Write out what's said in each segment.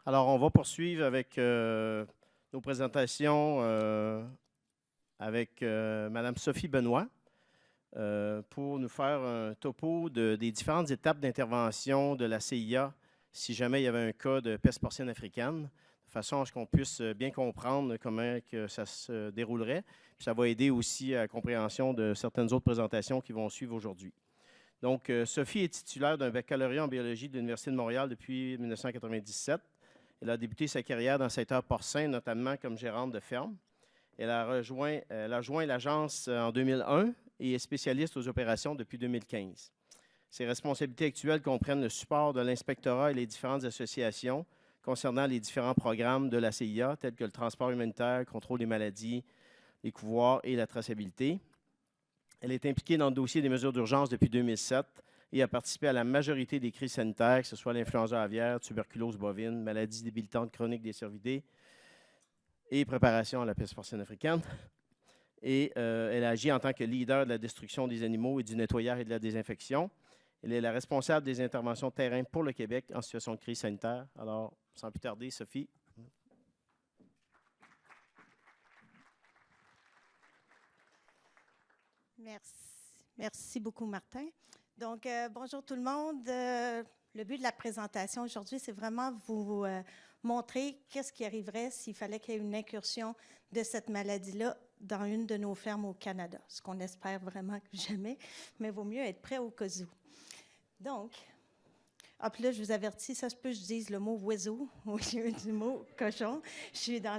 Alors, on va poursuivre avec nos présentations avec Mme Sophie Benoît pour nous faire un topo des différentes étapes d'intervention de la CIA si jamais il y avait un cas de peste porcine africaine, de façon à ce qu'on puisse bien comprendre comment que ça se déroulerait. Puis ça va aider aussi à la compréhension de certaines autres présentations qui vont suivre aujourd'hui. Donc, Sophie est titulaire d'un baccalauréat en biologie de l'Université de Montréal depuis 1997. Elle a débuté sa carrière dans le secteur porcin, notamment comme gérante de ferme. Elle a joint l'agence en 2001 et est spécialiste aux opérations depuis 2015. Ses responsabilités actuelles comprennent le support de l'inspectorat et les différentes associations concernant les différents programmes de la CIA, tels que le transport humanitaire, le contrôle des maladies, les couvoirs et la traçabilité. Elle est impliquée dans le dossier des mesures d'urgence depuis 2007 et a participé à la majorité des crises sanitaires, que ce soit l'influenza aviaire, tuberculose bovine, maladies débilitantes chroniques des cervidés et préparation à la peste porcine africaine. Et elle agit en tant que leader de la destruction des animaux et du nettoyage et de la désinfection. Elle est la responsable des interventions de terrain pour le Québec en situation de crise sanitaire. Alors, sans plus tarder, Sophie. Merci. Merci beaucoup, Martin. Donc, bonjour tout le monde. Le but de la présentation aujourd'hui, c'est vraiment vous montrer qu'est-ce qui arriverait s'il fallait qu'il y ait une incursion de cette maladie-là dans une de nos fermes au Canada. Ce qu'on espère vraiment que jamais, mais il vaut mieux être prêt au cas où. Donc, puis là, je vous avertis, ça se peut que je dise le mot oiseau au lieu du mot cochon. Je suis dans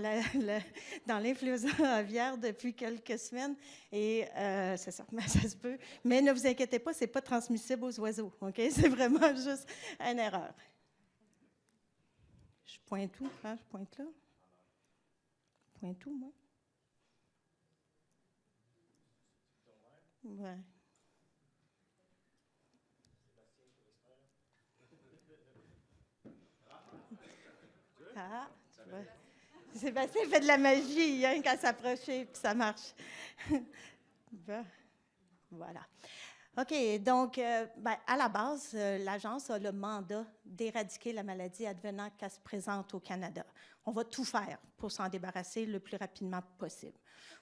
l'influenza aviaire depuis quelques semaines et c'est ça, mais ça se peut. Mais ne vous inquiétez pas, c'est pas transmissible aux oiseaux, OK? C'est vraiment juste une erreur. Je pointe où? Hein? Je pointe là? Je pointe où, moi? Ouais. Ah, tu vois. Sébastien fait de la magie, hein, quand s'approcher, puis ça marche. Bon, voilà. OK, donc, à la base, l'Agence a le mandat d'éradiquer la maladie advenant qu'elle se présente au Canada. On va tout faire pour s'en débarrasser le plus rapidement possible.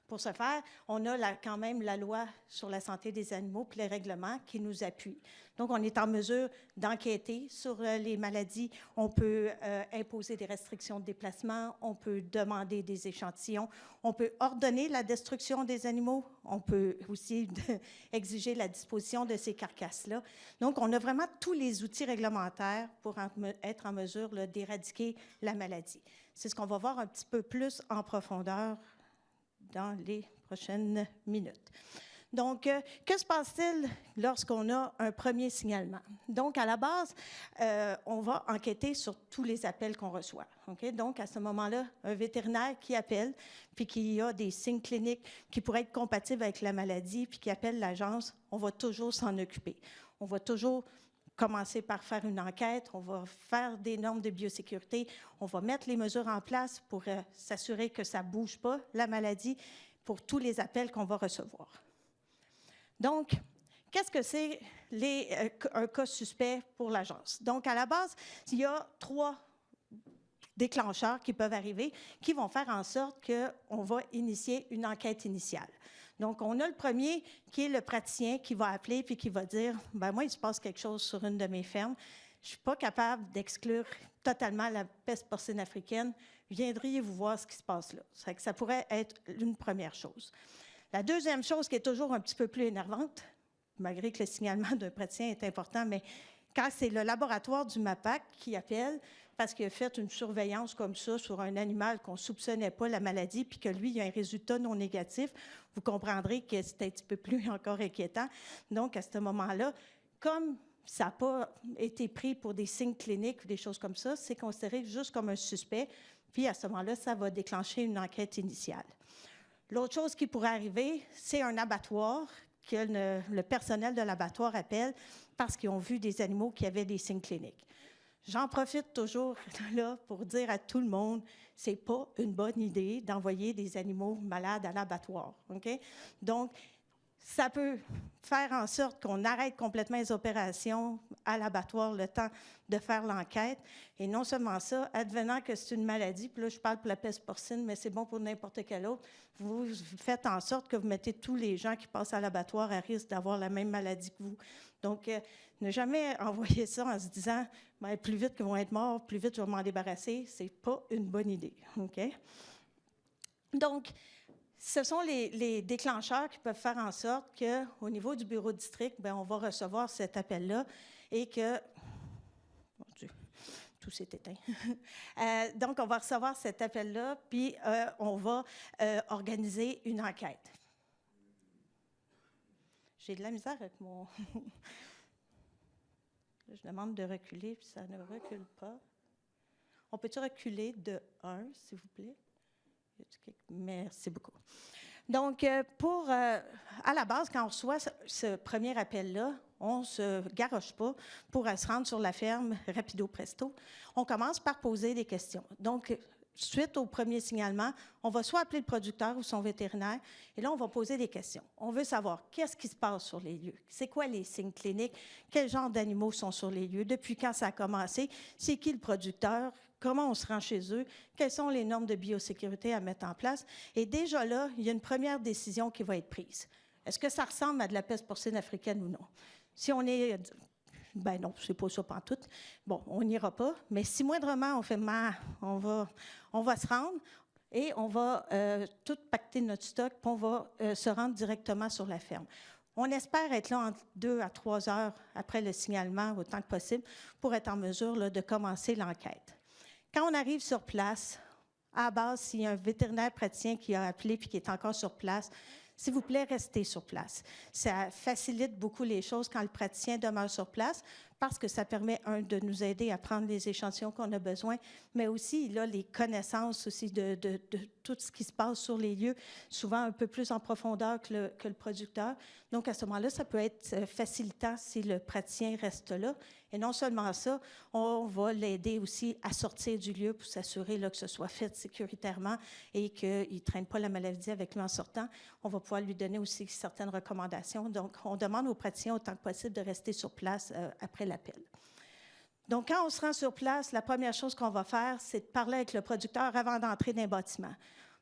Pour ce faire, on a quand même la loi sur la santé des animaux puis les règlements qui nous appuient. Donc, on est en mesure d'enquêter sur les maladies. On peut imposer des restrictions de déplacement. On peut demander des échantillons. On peut ordonner la destruction des animaux. On peut aussi exiger la disposition de ces carcasses-là. Donc, on a vraiment tous les outils réglementaires pour être en mesure d'éradiquer la maladie. C'est ce qu'on va voir un petit peu plus en profondeur dans les prochaines minutes. Donc, que se passe-t-il lorsqu'on a un premier signalement? Donc, à la base, on va enquêter sur tous les appels qu'on reçoit. Okay? Donc, à ce moment-là, un vétérinaire qui appelle, puis qui a des signes cliniques qui pourraient être compatibles avec la maladie, puis qui appelle l'agence, on va toujours s'en occuper. On va toujours commencer par faire une enquête, on va faire des normes de biosécurité, on va mettre les mesures en place pour s'assurer que ça ne bouge pas, la maladie, pour tous les appels qu'on va recevoir. Donc, qu'est-ce que c'est un cas suspect pour l'agence? Donc, à la base, il y a 3 déclencheurs qui peuvent arriver qui vont faire en sorte qu'on va initier une enquête initiale. Donc, on a le premier qui est le praticien qui va appeler puis qui va dire « ben moi, il se passe quelque chose sur une de mes fermes. Je ne suis pas capable d'exclure totalement la peste porcine africaine. Viendriez-vous voir ce qui se passe là? » Ça pourrait être une première chose. La deuxième chose qui est toujours un petit peu plus énervante, malgré que le signalement d'un praticien est important, mais quand c'est le laboratoire du MAPAC qui appelle parce qu'il a fait une surveillance comme ça sur un animal qu'on ne soupçonnait pas la maladie, puis que lui, il a un résultat non négatif, vous comprendrez que c'est un petit peu plus encore inquiétant. Donc, à ce moment-là, comme ça n'a pas été pris pour des signes cliniques ou des choses comme ça, c'est considéré juste comme un suspect, puis à ce moment-là, ça va déclencher une enquête initiale. L'autre chose qui pourrait arriver, c'est un abattoir que le personnel de l'abattoir appelle parce qu'ils ont vu des animaux qui avaient des signes cliniques. J'en profite toujours là pour dire à tout le monde, c'est pas une bonne idée d'envoyer des animaux malades à l'abattoir. Okay? Donc, Ça peut faire en sorte qu'on arrête complètement les opérations à l'abattoir le temps de faire l'enquête. Et non seulement ça, advenant que c'est une maladie, puis là, je parle pour la peste porcine, mais c'est bon pour n'importe quelle autre, vous faites en sorte que vous mettez tous les gens qui passent à l'abattoir à risque d'avoir la même maladie que vous. Donc, ne jamais envoyer ça en se disant bien, plus vite qu'ils vont être morts, plus vite je vais m'en débarrasser, c'est pas une bonne idée. OK? Donc, ce sont les déclencheurs qui peuvent faire en sorte qu'au niveau du bureau de district, bien, on va recevoir cet appel-là et que... Mon Dieu, tout s'est éteint. Donc, on va recevoir cet appel-là, puis on va organiser une enquête. J'ai de la misère avec mon... Là, je demande de reculer, puis ça ne recule pas. On peut-tu reculer de 1, s'il vous plaît? Merci beaucoup. Donc, à la base, quand on reçoit ce premier appel-là, on ne se garoche pas pour se rendre sur la ferme rapido presto. On commence par poser des questions. Donc, suite au premier signalement, on va soit appeler le producteur ou son vétérinaire, et là, on va poser des questions. On veut savoir qu'est-ce qui se passe sur les lieux, c'est quoi les signes cliniques, quel genre d'animaux sont sur les lieux, depuis quand ça a commencé, c'est qui le producteur, comment on se rend chez eux, quelles sont les normes de biosécurité à mettre en place. Et déjà là, il y a une première décision qui va être prise. Est-ce que ça ressemble à de la peste porcine africaine ou non? Si on est... Ben non, c'est pas ça pantoute. Bon, on n'ira pas, mais si moindrement on fait mal, on va se rendre et on va tout pacter notre stock, puis on va se rendre directement sur la ferme. On espère être là entre 2 à 3 heures après le signalement, autant que possible, pour être en mesure là, de commencer l'enquête. Quand on arrive sur place, à la base, s'il y a un vétérinaire praticien qui a appelé puis qui est encore sur place, s'il vous plaît, restez sur place. Ça facilite beaucoup les choses quand le praticien demeure sur place parce que ça permet, de nous aider à prendre les échantillons qu'on a besoin, mais aussi, il a les connaissances aussi de tout ce qui se passe sur les lieux, souvent un peu plus en profondeur que le producteur. Donc, à ce moment-là, ça peut être facilitant si le praticien reste là. Et non seulement ça, on va l'aider aussi à sortir du lieu pour s'assurer là, que ce soit fait sécuritairement et qu'il ne traîne pas la maladie avec lui en sortant. On va pouvoir lui donner aussi certaines recommandations. Donc, on demande aux praticiens autant que possible de rester sur place après l'appel. Donc, quand on se rend sur place, la première chose qu'on va faire, c'est de parler avec le producteur avant d'entrer dans un bâtiment.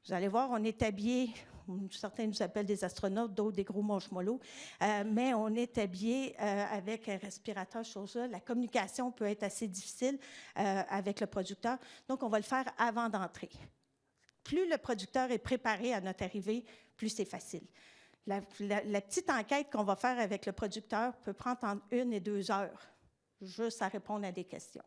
Vous allez voir, on est habillé, certains nous appellent des astronautes, d'autres des gros marshmallows, mais on est habillé avec un respirateur sur ça. La communication peut être assez difficile avec le producteur, donc on va le faire avant d'entrer. Plus le producteur est préparé à notre arrivée, plus c'est facile. La petite enquête qu'on va faire avec le producteur peut prendre entre 1 et 2 heures, juste à répondre à des questions.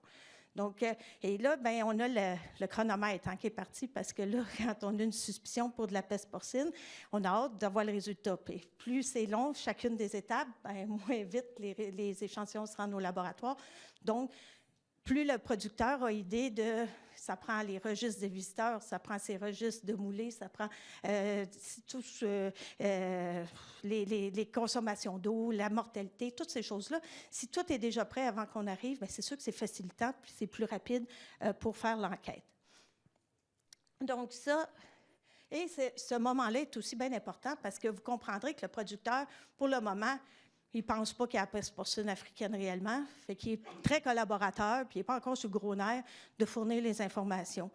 Donc, et là, bien, on a le chronomètre qui est parti parce que là, quand on a une suspicion pour de la peste porcine, on a hâte d'avoir le résultat. Et plus c'est long, chacune des étapes, bien, moins vite les échantillons se rendent au laboratoire. Donc, plus le producteur a idée de... Ça prend les registres des visiteurs, ça prend ses registres de moulés, ça prend tous les consommations d'eau, la mortalité, toutes ces choses-là. Si tout est déjà prêt avant qu'on arrive, bien, c'est sûr que c'est facilitant, puis c'est plus rapide pour faire l'enquête. Donc ça... Et ce moment-là est aussi bien important parce que vous comprendrez que le producteur, pour le moment, il ne pense pas qu'il y a la peste porcine africaine réellement, fait qu'il est très collaborateur, puis il n'est pas encore sur le gros nerf de fournir les informations.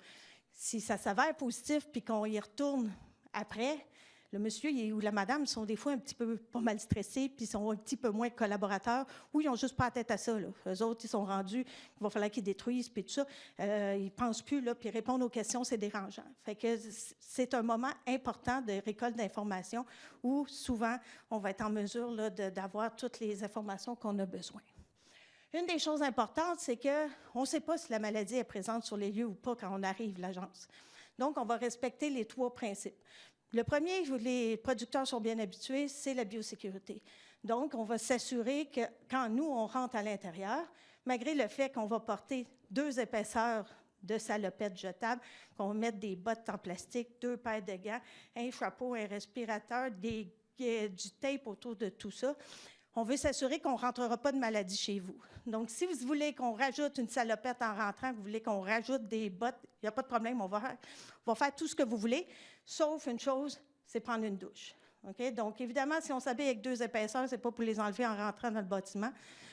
Si ça s'avère positif, puis qu'on y retourne après, le monsieur ou la madame sont des fois un petit peu pas mal stressés, puis ils sont un petit peu moins collaborateurs, ou ils n'ont juste pas la tête à ça. Là. Eux autres, ils sont rendus, il va falloir qu'ils détruisent, puis tout ça. Ils ne pensent plus, là, puis répondre aux questions, c'est dérangeant. Fait que c'est un moment important de récolte d'informations où, souvent, on va être en mesure là, d'avoir toutes les informations qu'on a besoin. Une des choses importantes, c'est qu'on ne sait pas si la maladie est présente sur les lieux ou pas quand on arrive à l'agence. Donc, on va respecter les 3 principes. Le premier, les producteurs sont bien habitués, c'est la biosécurité. Donc, on va s'assurer que quand nous, on rentre à l'intérieur, malgré le fait qu'on va porter 2 épaisseurs de salopettes jetables, qu'on va mettre des bottes en plastique, 2 paires de gants, un chapeau, un respirateur, du tape autour de tout ça, on veut s'assurer qu'on ne rentrera pas de maladie chez vous. Donc, si vous voulez qu'on rajoute une salopette en rentrant, vous voulez qu'on rajoute des bottes, il n'y a pas de problème, on va faire tout ce que vous voulez, sauf une chose, c'est prendre une douche. Okay? Donc, évidemment, si on s'habille avec 2 épaisseurs, ce n'est pas pour les enlever en rentrant dans le bâtiment,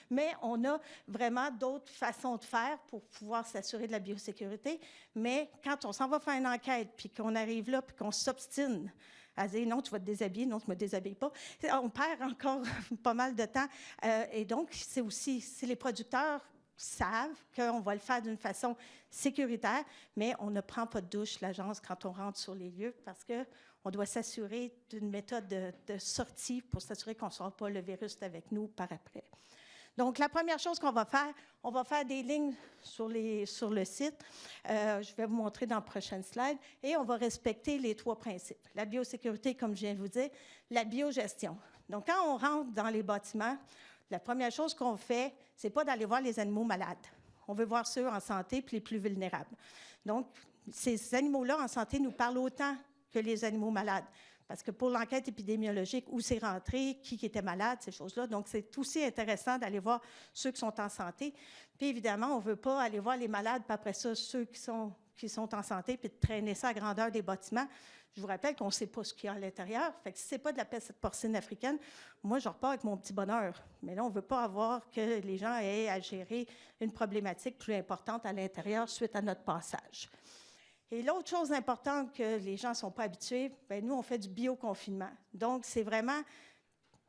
mais on a vraiment d'autres façons de faire pour pouvoir s'assurer de la biosécurité. Mais quand on s'en va faire une enquête, puis qu'on arrive là, puis qu'on s'obstine à dire non, tu vas te déshabiller, non, tu ne me déshabilles pas, on perd encore pas mal de temps. Et donc, c'est aussi, si les producteurs savent qu'on va le faire d'une façon sécuritaire, mais on ne prend pas de douche, l'agence, quand on rentre sur les lieux, parce qu'on doit s'assurer d'une méthode de sortie pour s'assurer qu'on ne sort pas le virus avec nous par après. Donc, la première chose qu'on va faire des lignes sur le site. Je vais vous montrer dans la prochaine slide. Et on va respecter les 3 principes. La biosécurité, comme je viens de vous dire, la biogestion. Donc, quand on rentre dans les bâtiments, la première chose qu'on fait, ce n'est pas d'aller voir les animaux malades. On veut voir ceux en santé puis les plus vulnérables. Donc, ces animaux-là en santé nous parlent autant que les animaux malades. Parce que pour l'enquête épidémiologique, où c'est rentré, qui était malade, ces choses-là. Donc, c'est aussi intéressant d'aller voir ceux qui sont en santé. Puis, évidemment, on ne veut pas aller voir les malades, puis après ça, ceux qui sont en santé, puis de traîner ça à grandeur des bâtiments. Je vous rappelle qu'on ne sait pas ce qu'il y a à l'intérieur. Fait que si ce n'est pas de la peste porcine africaine, moi, je repars avec mon petit bonheur. Mais là, on ne veut pas avoir que les gens aient à gérer une problématique plus importante à l'intérieur suite à notre passage. Et l'autre chose importante que les gens ne sont pas habitués, bien, nous, on fait du bioconfinement. Donc, c'est vraiment,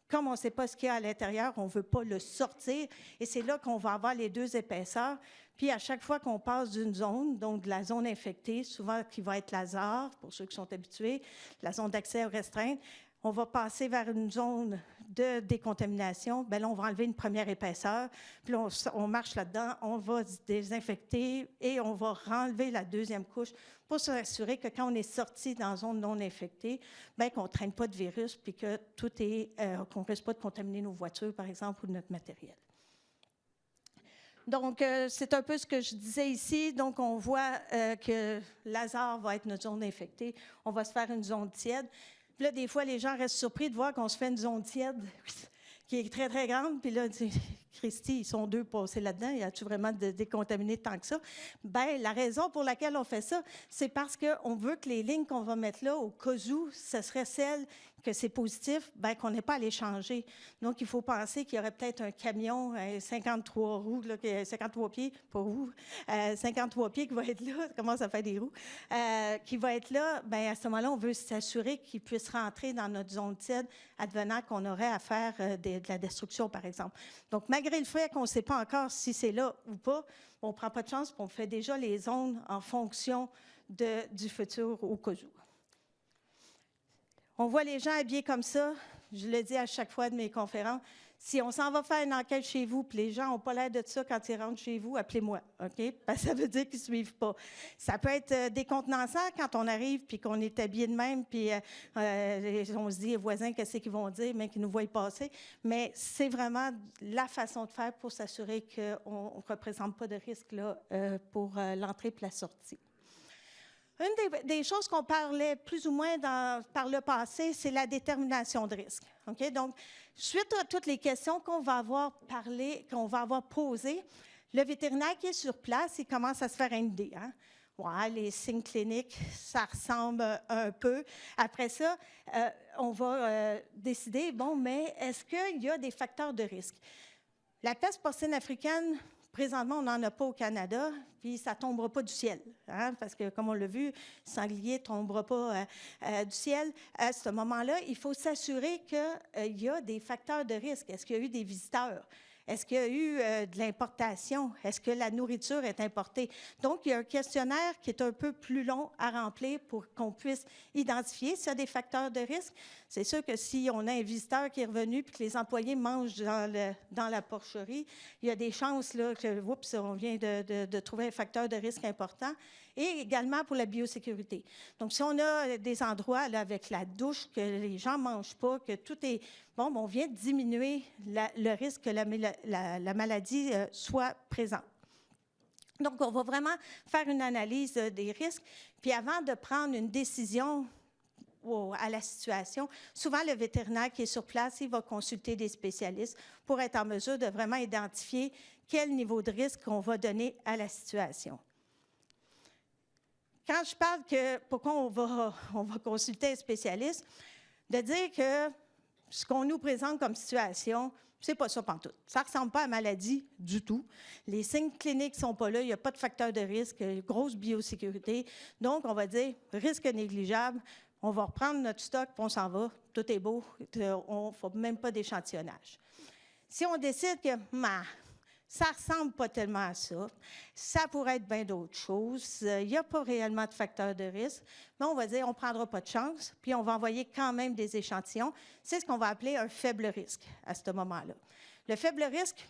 comme on ne sait pas ce qu'il y a à l'intérieur, on ne veut pas le sortir. Et c'est là qu'on va avoir les 2 épaisseurs. Puis, à chaque fois qu'on passe d'une zone, donc de la zone infectée, souvent qui va être Lazare, pour ceux qui sont habitués, la zone d'accès restreinte, on va passer vers une zone de décontamination. Bien là, on va enlever une première épaisseur, puis on marche là-dedans, on va désinfecter et on va renlever la 2e couche pour s'assurer que quand on est sorti dans une zone non infectée, bien qu'on ne traîne pas de virus puis que qu'on ne risque pas de contaminer nos voitures, par exemple, ou notre matériel. Donc, c'est un peu ce que je disais ici. Donc, on voit que Lazare va être notre zone infectée. On va se faire une zone tiède. Puis là, des fois, les gens restent surpris de voir qu'on se fait une zone tiède qui est très, très grande. Puis là, Christy, ils sont 2 passés là-dedans. Y a-tu vraiment décontaminé tant que ça? Bien, la raison pour laquelle on fait ça, c'est parce qu'on veut que les lignes qu'on va mettre là, au cas où, ce serait celles que c'est positif, bien, qu'on n'ait pas à les changer. Donc, il faut penser qu'il y aurait peut-être un camion, 53 roues, là, 53 pieds, pas roues, 53 pieds qui va être là, ça commence à faire des roues, qui va être là. Bien, à ce moment-là, on veut s'assurer qu'il puisse rentrer dans notre zone tiède, advenant qu'on aurait à faire de la destruction, par exemple. Donc, malgré le fait qu'on ne sait pas encore si c'est là ou pas, on ne prend pas de chance, on fait déjà les zones en fonction du futur au cas où. On voit les gens habillés comme ça. Je le dis à chaque fois de mes conférences. Si on s'en va faire une enquête chez vous, puis les gens n'ont pas l'air de ça quand ils rentrent chez vous, appelez-moi, OK? Parce que ça veut dire qu'ils ne suivent pas. Ça peut être décontenançant quand on arrive, puis qu'on est habillé de même, puis on se dit, les voisins, qu'est-ce qu'ils vont dire, mais qu'ils nous voient passer. Mais c'est vraiment la façon de faire pour s'assurer qu'on ne représente pas de risque là, pour l'entrée et la sortie. Une des choses qu'on parlait plus ou moins par le passé, c'est la détermination de risque. Okay? Donc, suite à toutes les questions qu'on va avoir posées, le vétérinaire qui est sur place, il commence à se faire une idée. Hein? Ouais, les signes cliniques, ça ressemble un peu. Après ça, on va décider, bon, mais est-ce qu'il y a des facteurs de risque? La peste porcine africaine, présentement, on n'en a pas au Canada, puis ça ne tombera pas du ciel, hein, parce que, comme on l'a vu, le sanglier ne tombera pas du ciel. À ce moment-là, il faut s'assurer qu'il y a des facteurs de risque. Est-ce qu'il y a eu des visiteurs? Est-ce qu'il y a eu de l'importation? Est-ce que la nourriture est importée? Donc, il y a un questionnaire qui est un peu plus long à remplir pour qu'on puisse identifier s'il y a des facteurs de risque. C'est sûr que si on a un visiteur qui est revenu et que les employés mangent dans la porcherie, il y a des chances là, que, oups, on vient de trouver un facteur de risque important. Et également pour la biosécurité. Donc, si on a des endroits là, avec la douche, que les gens ne mangent pas, que tout est... Bon, on vient de diminuer le risque que la maladie soit présente. Donc, on va vraiment faire une analyse des risques. Puis avant de prendre une décision à la situation, souvent le vétérinaire qui est sur place, il va consulter des spécialistes pour être en mesure de vraiment identifier quel niveau de risque on va donner à la situation. Quand je parle que pourquoi on va consulter un spécialiste, de dire que ce qu'on nous présente comme situation, c'est pas ça pantoute. Ça ne ressemble pas à la maladie du tout. Les signes cliniques ne sont pas là, il n'y a pas de facteur de risque, grosse biosécurité. Donc, on va dire risque négligeable. On va reprendre notre stock, puis on s'en va. Tout est beau. On ne fait même pas d'échantillonnage. Si on décide que ça ne ressemble pas tellement à ça, ça pourrait être bien d'autres choses, il n'y a pas réellement de facteur de risque, mais on va dire on ne prendra pas de chance, puis on va envoyer quand même des échantillons. C'est ce qu'on va appeler un faible risque à ce moment-là. Le faible risque,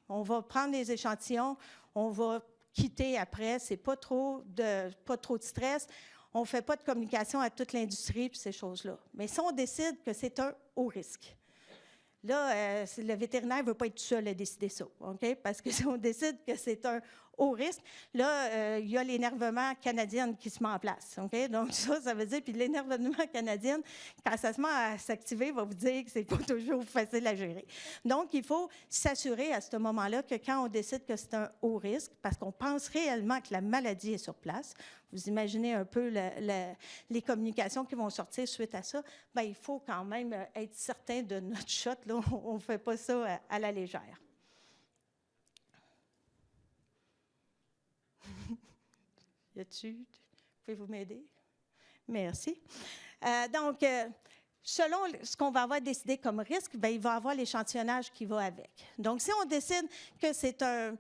on va prendre des échantillons, on va quitter après, c'est pas trop de stress. On ne fait pas de communication à toute l'industrie et ces choses-là. Mais si on décide que c'est un haut risque, là, le vétérinaire ne veut pas être tout seul à décider ça, OK? Parce que si on décide que c'est un haut risque, là, il y a l'énervement canadien qui se met en place, OK? Donc, ça veut dire, puis l'énervement canadien, quand ça se met à s'activer, va vous dire que ce n'est pas toujours facile à gérer. Donc, il faut s'assurer à ce moment-là que quand on décide que c'est un haut risque, parce qu'on pense réellement que la maladie est sur place, vous imaginez un peu les communications qui vont sortir suite à ça, bien, il faut quand même être certain de notre shot. Là, on ne fait pas ça à la légère. Pouvez-vous m'aider? Merci. Donc, selon ce qu'on va avoir décidé comme risque, bien, il va y avoir l'échantillonnage qui va avec. Donc, si on décide que c'est un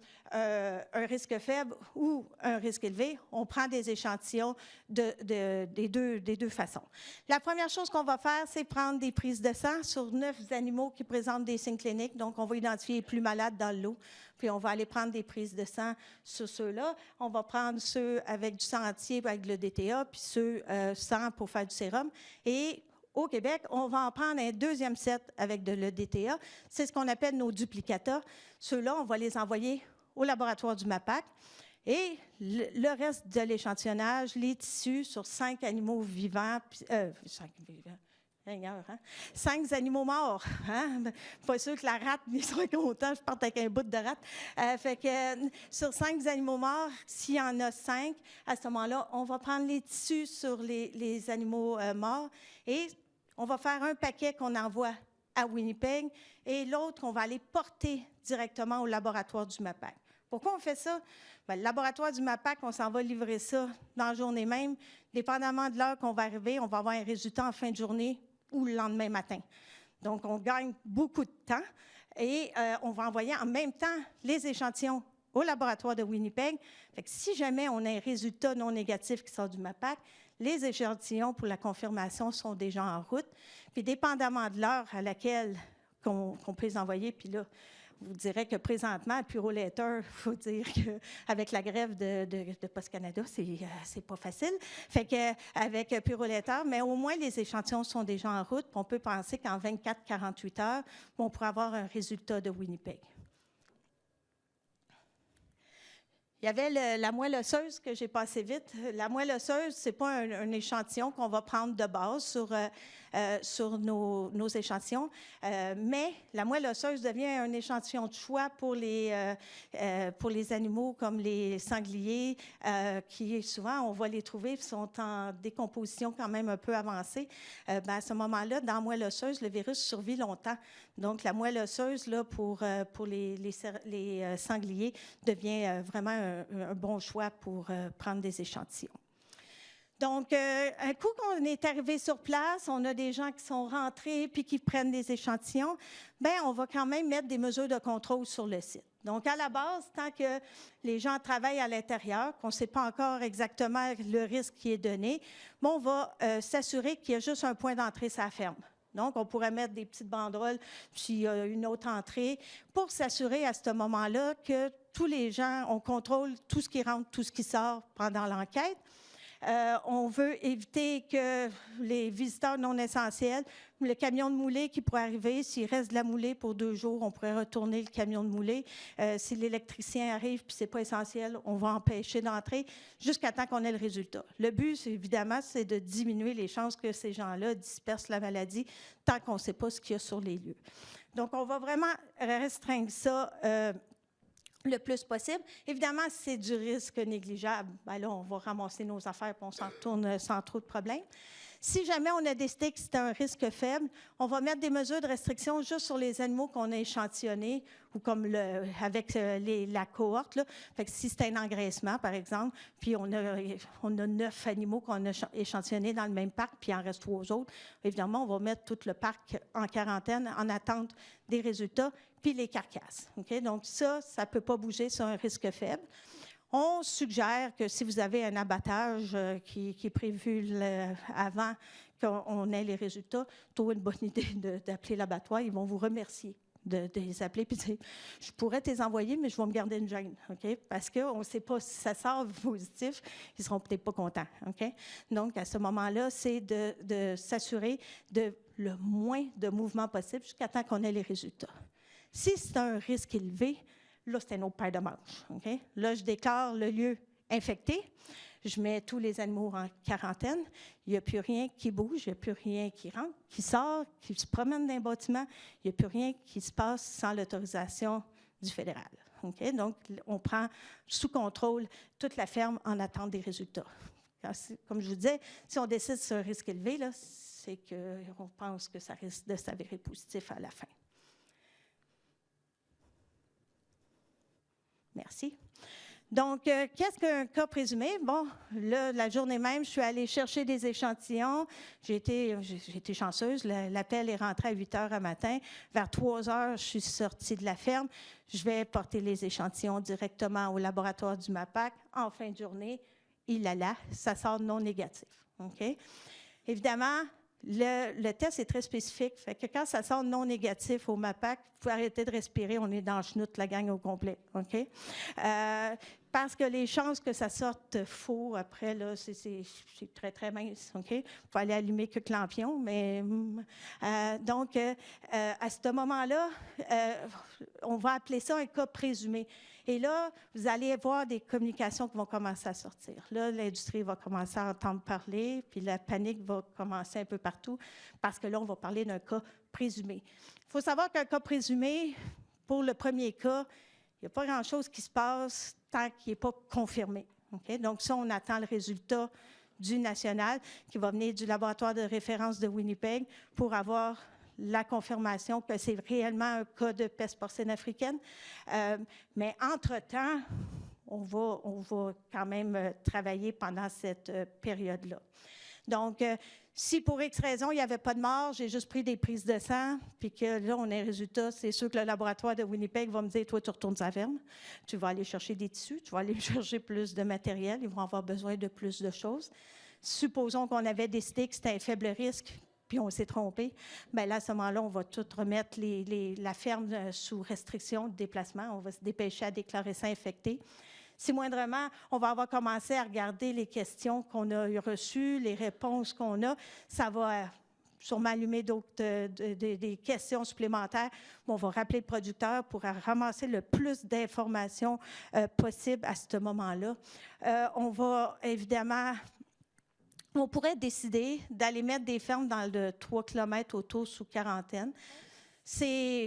risque faible ou un risque élevé, on prend des échantillons des deux façons. La première chose qu'on va faire, c'est prendre des prises de sang sur 9 animaux qui présentent des signes cliniques. Donc, on va identifier les plus malades dans le lot, puis on va aller prendre des prises de sang sur ceux-là. On va prendre ceux avec du sang entier, avec le DTA, puis ceux sans pour faire du sérum. Et au Québec, on va en prendre un deuxième set avec le DTA. C'est ce qu'on appelle nos duplicata. Ceux-là, on va les envoyer au laboratoire du MAPAC. Et le reste de l'échantillonnage, les tissus sur 5 animaux vivants, 5 animaux morts. Hein? Pas sûr que la rate soit contente, je parte avec un bout de rate. Fait que sur 5 animaux morts, s'il y en a 5, à ce moment-là, on va prendre les tissus sur les animaux morts et on va faire un paquet qu'on envoie à Winnipeg et l'autre, on va aller porter directement au laboratoire du MAPAC. Pourquoi on fait ça? Bien, le laboratoire du MAPAC, on s'en va livrer ça dans la journée même. Dépendamment de l'heure qu'on va arriver, on va avoir un résultat en fin de journée ou le lendemain matin. Donc, on gagne beaucoup de temps et on va envoyer en même temps les échantillons au laboratoire de Winnipeg. Fait que si jamais on a un résultat non négatif qui sort du MAPAC, les échantillons pour la confirmation sont déjà en route. Puis, dépendamment de l'heure à laquelle qu'on peut les envoyer, puis là, vous direz que présentement, à Purolator, il faut dire qu'avec la grève de Post Canada, c'est pas facile. Fait qu'avec Purolator, mais au moins les échantillons sont déjà en route. On peut penser qu'en 24-48 heures, on pourra avoir un résultat de Winnipeg. Il y avait la moelle osseuse que j'ai passé vite. La moelle osseuse, ce n'est pas un échantillon qu'on va prendre de base sur nos échantillons, mais la moelle osseuse devient un échantillon de choix pour les animaux comme les sangliers, qui souvent, on va les trouver, sont en décomposition quand même un peu avancée. À ce moment-là, dans la moelle osseuse, le virus survit longtemps. Donc, la moelle osseuse, là, pour les sangliers, devient vraiment un bon choix pour prendre des échantillons. Donc, un coup qu'on est arrivé sur place, on a des gens qui sont rentrés puis qui prennent des échantillons, bien, on va quand même mettre des mesures de contrôle sur le site. Donc, à la base, tant que les gens travaillent à l'intérieur, qu'on ne sait pas encore exactement le risque qui est donné, bon, on va s'assurer qu'il y a juste un point d'entrée sur la ferme. Donc, on pourrait mettre des petites banderoles, puis une autre entrée, pour s'assurer à ce moment-là que tous les gens, on contrôle tout ce qui rentre, tout ce qui sort pendant l'enquête. On veut éviter que les visiteurs non essentiels, le camion de moulée qui pourrait arriver, s'il reste de la moulée pour 2 jours, on pourrait retourner le camion de moulée. Si l'électricien arrive puis ce n'est pas essentiel, on va empêcher d'entrer jusqu'à temps qu'on ait le résultat. Le but, évidemment, c'est de diminuer les chances que ces gens-là dispersent la maladie tant qu'on ne sait pas ce qu'il y a sur les lieux. Donc, on va vraiment restreindre ça le plus possible. Évidemment, si c'est du risque négligeable, bien là, on va ramasser nos affaires et on s'en retourne sans trop de problèmes. Si jamais on a décidé que c'est un risque faible, on va mettre des mesures de restriction juste sur les animaux qu'on a échantillonnés ou comme avec la cohorte. Là. Fait que si c'est un engraissement, par exemple, puis on a 9 animaux qu'on a échantillonnés dans le même parc, puis il en reste 3 autres, évidemment, on va mettre tout le parc en quarantaine en attente des résultats, puis les carcasses. Okay? Donc ça ne peut pas bouger, c'est un risque faible. On suggère que si vous avez un abattage qui est prévu avant qu'on ait les résultats, c'est une bonne idée d'appeler l'abattoir. Ils vont vous remercier de les appeler puis dire « Je pourrais te les envoyer, mais je vais me garder une gêne. Okay? » Parce qu'on ne sait pas si ça sort positif, ils ne seront peut-être pas contents. Okay? Donc, à ce moment-là, c'est de s'assurer de le moins de mouvements possible jusqu'à temps qu'on ait les résultats. Si c'est un risque élevé, là, c'est une autre paire de manches. Okay? Là, je déclare le lieu infecté. Je mets tous les animaux en quarantaine. Il n'y a plus rien qui bouge, il n'y a plus rien qui rentre, qui sort, qui se promène dans un bâtiment. Il n'y a plus rien qui se passe sans l'autorisation du fédéral. Okay? Donc, on prend sous contrôle toute la ferme en attente des résultats. Comme je vous disais, si on décide sur un risque élevé, là, c'est qu'on pense que ça risque de s'avérer positif à la fin. Merci. Donc, qu'est-ce qu'un cas présumé? Bon, là, la journée même, je suis allée chercher des échantillons. J'ai été chanceuse. L'appel est rentré à 8 heures à matin. Vers 3 heures, je suis sortie de la ferme. Je vais porter les échantillons directement au laboratoire du MAPAC. En fin de journée, ça sort non négatif. Okay? Évidemment, le test est très spécifique. Fait que quand ça sort non négatif au MAPAC, vous pouvez arrêter de respirer, on est dans le chenoute, la gang au complet. Okay? Parce que les chances que ça sorte faux après, là, c'est très, très mince. Okay? Il faut aller allumer que lampion. Mais, donc, à ce moment-là, on va appeler ça un cas présumé. Et là, vous allez voir des communications qui vont commencer à sortir. Là, l'industrie va commencer à entendre parler, puis la panique va commencer un peu partout, parce que là, on va parler d'un cas présumé. Il faut savoir qu'un cas présumé, pour le premier cas, il n'y a pas grand-chose qui se passe tant qu'il n'est pas confirmé. Okay? Donc, ça, on attend le résultat du national qui va venir du laboratoire de référence de Winnipeg pour avoir la confirmation que c'est réellement un cas de peste porcine africaine. Mais entre-temps, on va quand même travailler pendant cette période-là. Donc, si pour X raison, il n'y avait pas de mort, j'ai juste pris des prises de sang, puis que là, on a un résultat, c'est sûr que le laboratoire de Winnipeg va me dire, toi, tu retournes à la ferme, tu vas aller chercher des tissus, tu vas aller chercher plus de matériel, ils vont avoir besoin de plus de choses. Supposons qu'on avait décidé que c'était un faible risque, puis on s'est trompé, bien là, à ce moment-là, on va tout remettre la ferme sous restriction de déplacement. On va se dépêcher à déclarer ça infecté. Si moindrement, on va avoir commencé à regarder les questions qu'on a reçues, les réponses qu'on a, ça va sûrement allumer des questions supplémentaires. On va rappeler le producteur pour ramasser le plus d'informations possible à ce moment-là. On va évidemment... On pourrait décider d'aller mettre des fermes dans le 3 km autour sous quarantaine.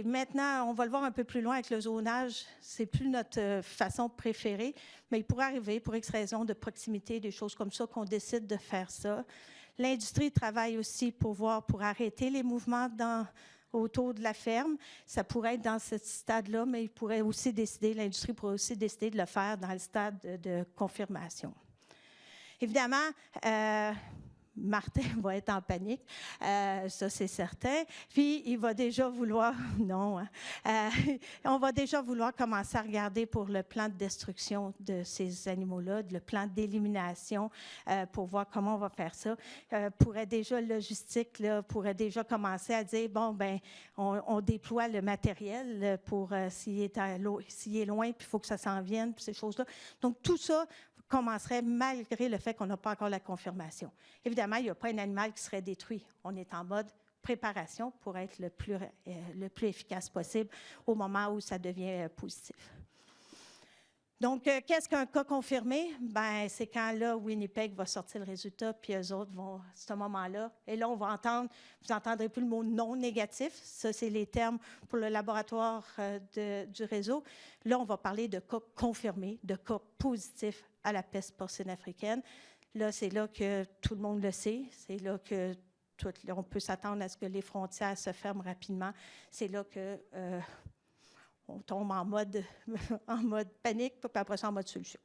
Maintenant, on va le voir un peu plus loin avec le zonage, c'est plus notre façon préférée, mais il pourrait arriver, pour X raisons de proximité, des choses comme ça, qu'on décide de faire ça. L'industrie travaille aussi pour arrêter les mouvements autour de la ferme. Ça pourrait être dans ce stade-là, mais l'industrie pourrait aussi décider de le faire dans le stade de confirmation. Évidemment, Martin va être en panique, ça c'est certain. Puis il va déjà vouloir, on va déjà vouloir commencer à regarder pour le plan de destruction de ces animaux-là, le plan d'élimination, pour voir comment on va faire ça. Logistique pourrait déjà commencer à dire, on déploie le matériel pour s'il est loin, puis il faut que ça s'en vienne, puis ces choses-là. Donc tout ça commencerait malgré le fait qu'on n'a pas encore la confirmation. Évidemment, il n'y a pas un animal qui serait détruit. On est en mode préparation pour être le plus efficace possible au moment où ça devient positif. Donc, qu'est-ce qu'un cas confirmé? Ben, c'est quand là, Winnipeg va sortir le résultat, puis eux autres vont, à ce moment-là, et là, on va entendre, vous n'entendrez plus le mot non négatif, ça, c'est les termes pour le laboratoire du réseau. Là, on va parler de cas confirmés, de cas positifs à la peste porcine africaine. Là, c'est là que tout le monde le sait, c'est là que on peut s'attendre à ce que les frontières se ferment rapidement. C'est là que on tombe en mode panique, puis après ça, en mode solution.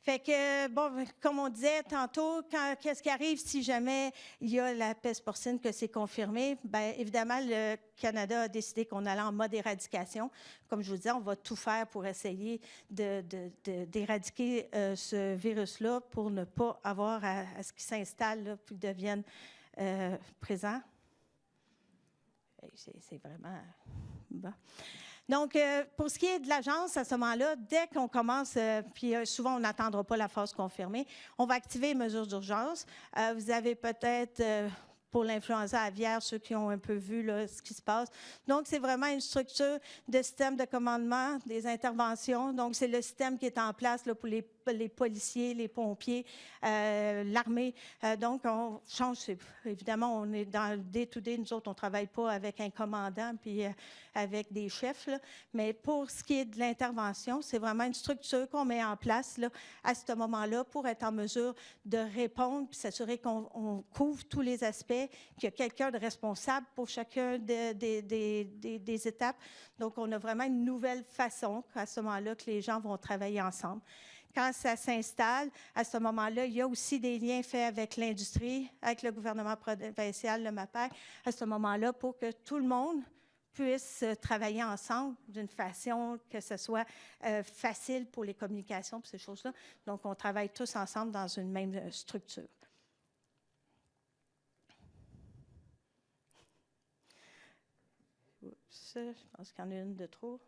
Fait que, bon, comme on disait tantôt, qu'est-ce qui arrive si jamais il y a la peste porcine, que c'est confirmé? Bien, évidemment, le Canada a décidé qu'on allait en mode éradication. Comme je vous disais, on va tout faire pour essayer d'éradiquer ce virus-là pour ne pas avoir à ce qu'il s'installe, là, puis devienne présent. C'est vraiment bon. Donc, pour ce qui est de l'agence, à ce moment-là, dès qu'on commence, puis souvent on n'attendra pas la phase confirmée, on va activer les mesures d'urgence. Vous avez peut-être, pour l'influenza aviaire, ceux qui ont un peu vu là, ce qui se passe. Donc, c'est vraiment une structure de système de commandement des interventions. Donc, c'est le système qui est en place là, pour les policiers, les pompiers, l'armée. Donc, on change. Évidemment, on est dans le day-to-day. Nous autres, on ne travaille pas avec un commandant puis avec des chefs. Là. Mais pour ce qui est de l'intervention, c'est vraiment une structure qu'on met en place là, à ce moment-là pour être en mesure de répondre puis s'assurer qu'on couvre tous les aspects, qu'il y a quelqu'un de responsable pour chacun des étapes. Donc, on a vraiment une nouvelle façon à ce moment-là que les gens vont travailler ensemble. Quand ça s'installe, à ce moment-là, il y a aussi des liens faits avec l'industrie, avec le gouvernement provincial, le MAPAC, à ce moment-là, pour que tout le monde puisse travailler ensemble d'une façon que ce soit facile pour les communications, pour ces choses-là. Donc, on travaille tous ensemble dans une même structure. Oups, je pense qu'il y en a une de trop.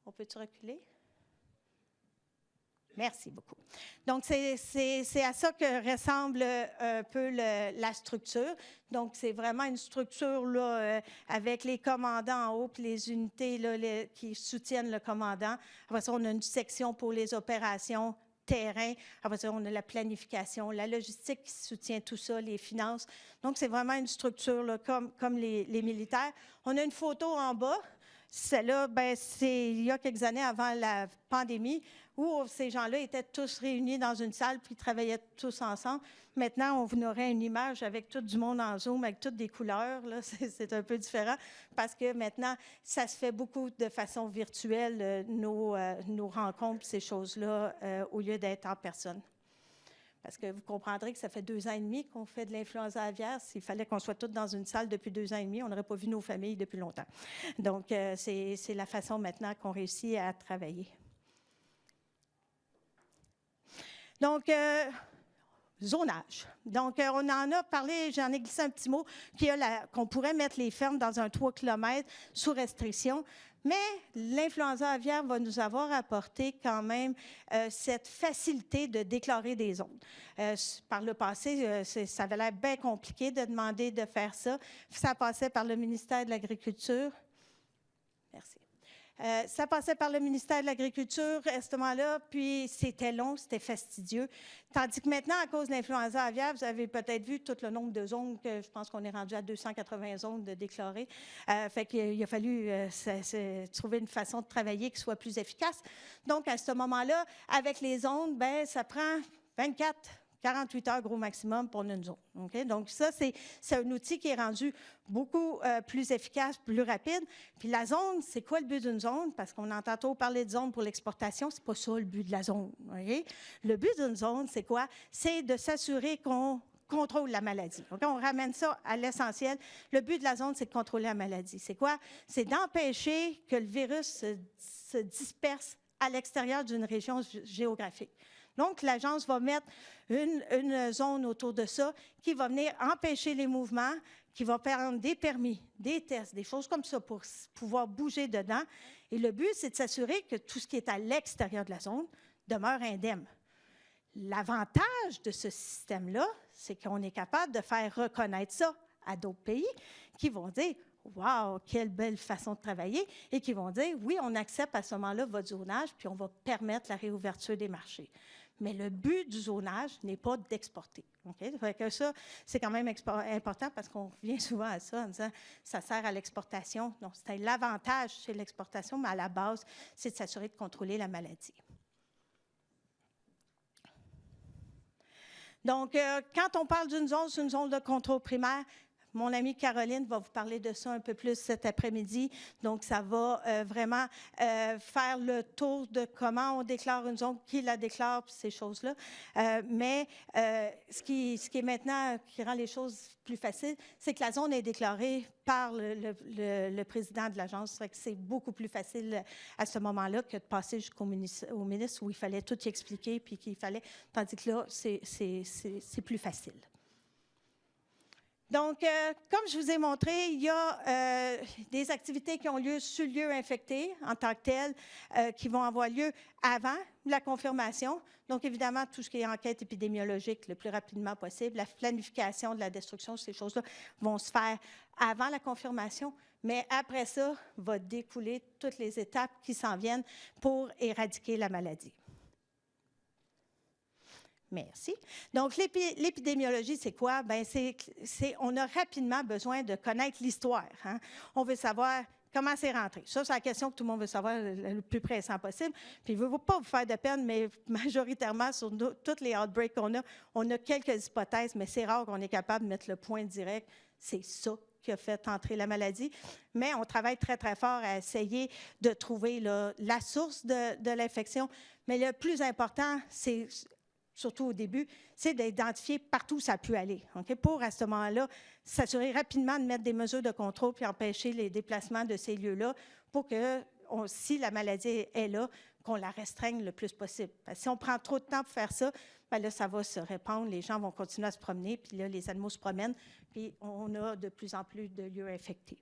On peut-tu reculer? Merci beaucoup. Donc, c'est à ça que ressemble un peu la structure. Donc, c'est vraiment une structure là, avec les commandants en haut et les unités là, qui soutiennent le commandant. Après ça, on a une section pour les opérations terrain. Après ça, on a la planification, la logistique qui soutient tout ça, les finances. Donc, c'est vraiment une structure là, comme les militaires. On a une photo en bas. Celle-là, ben, c'est il y a quelques années avant la pandémie, où ces gens-là étaient tous réunis dans une salle puis travaillaient tous ensemble. Maintenant, on vous aurait une image avec tout du monde en Zoom, avec toutes des couleurs. Là, c'est un peu différent parce que maintenant, ça se fait beaucoup de façon virtuelle, nos rencontres, ces choses-là, au lieu d'être en personne. Parce que vous comprendrez que ça fait 2 ans et demi qu'on fait de l'influenza aviaire. S'il fallait qu'on soit tous dans une salle depuis 2 ans et demi, on n'aurait pas vu nos familles depuis longtemps. Donc, c'est la façon maintenant qu'on réussit à travailler. Donc, zonage. Donc, on en a parlé, j'en ai glissé un petit mot, qu'on pourrait mettre les fermes dans un 3 km sous restriction. Mais l'influenza aviaire va nous avoir apporté quand même cette facilité de déclarer des zones. Par le passé, ça avait l'air bien compliqué de demander de faire ça. Ça passait par le ministère de l'Agriculture. Merci. Ça passait par le ministère de l'Agriculture à ce moment-là, puis c'était long, c'était fastidieux. Tandis que maintenant, à cause de l'influenza aviaire, vous avez peut-être vu tout le nombre de zones, que je pense qu'on est rendu à 280 zones de déclarées. Fait qu'il a fallu trouver une façon de travailler qui soit plus efficace. Donc, à ce moment-là, avec les zones, ben, ça prend 48 heures gros maximum pour une zone. Okay? Donc, ça, c'est un outil qui est rendu beaucoup plus efficace, plus rapide. Puis la zone, c'est quoi le but d'une zone? Parce qu'on entend trop parler de zone pour l'exportation, c'est pas ça le but de la zone. Okay? Le but d'une zone, c'est quoi? C'est de s'assurer qu'on contrôle la maladie. Okay? On ramène ça à l'essentiel. Le but de la zone, c'est de contrôler la maladie. C'est quoi? C'est d'empêcher que le virus se disperse à l'extérieur d'une région géographique. Donc, l'agence va mettre une zone autour de ça qui va venir empêcher les mouvements, qui va prendre des permis, des tests, des choses comme ça pour pouvoir bouger dedans. Et le but, c'est de s'assurer que tout ce qui est à l'extérieur de la zone demeure indemne. L'avantage de ce système-là, c'est qu'on est capable de faire reconnaître ça à d'autres pays qui vont dire « wow, quelle belle façon de travailler, et qui vont dire, oui, on accepte à ce moment-là votre zonage, puis on va permettre la réouverture des marchés. Mais le but du zonage n'est pas d'exporter. Okay? Fait que ça, c'est quand même important parce qu'on revient souvent à ça en disant ça sert à l'exportation. Non, c'est l'avantage chez l'exportation, mais à la base, c'est de s'assurer de contrôler la maladie. Donc, quand on parle d'une zone, c'est une zone de contrôle primaire. Mon amie Caroline va vous parler de ça un peu plus cet après-midi. Donc, ça va vraiment faire le tour de comment on déclare une zone, qui la déclare, ces choses-là. Mais ce qui est maintenant qui rend les choses plus faciles, c'est que la zone est déclarée par le président de l'agence. C'est beaucoup plus facile à ce moment-là que de passer jusqu'au ministre où il fallait tout y expliquer, puis qu'il fallait, tandis que là, c'est plus facile. Donc, comme je vous ai montré, il y a des activités qui ont lieu sur le lieu infecté en tant que tel, qui vont avoir lieu avant la confirmation. Donc, évidemment, tout ce qui est enquête épidémiologique le plus rapidement possible, la planification de la destruction, ces choses-là vont se faire avant la confirmation, mais après ça, va découler toutes les étapes qui s'en viennent pour éradiquer la maladie. Merci. Donc, l'épidémiologie, c'est quoi? Bien, on a rapidement besoin de connaître l'histoire. Hein? On veut savoir comment c'est rentré. Ça, c'est la question que tout le monde veut savoir le plus pressant possible. Puis, je ne veux pas vous faire de peine, mais majoritairement, sur toutes les outbreaks qu'on a, on a quelques hypothèses, mais c'est rare qu'on est capable de mettre le point direct. C'est ça qui a fait entrer la maladie. Mais on travaille très, très fort à essayer de trouver la source de l'infection. Mais le plus important, c'est surtout au début, c'est d'identifier partout où ça a pu aller. Okay? Pour, à ce moment-là, s'assurer rapidement de mettre des mesures de contrôle puis empêcher les déplacements de ces lieux-là pour que, si la maladie est là, qu'on la restreigne le plus possible. Parce que si on prend trop de temps pour faire ça, bien là, ça va se répandre, les gens vont continuer à se promener, puis là, les animaux se promènent, puis on a de plus en plus de lieux infectés.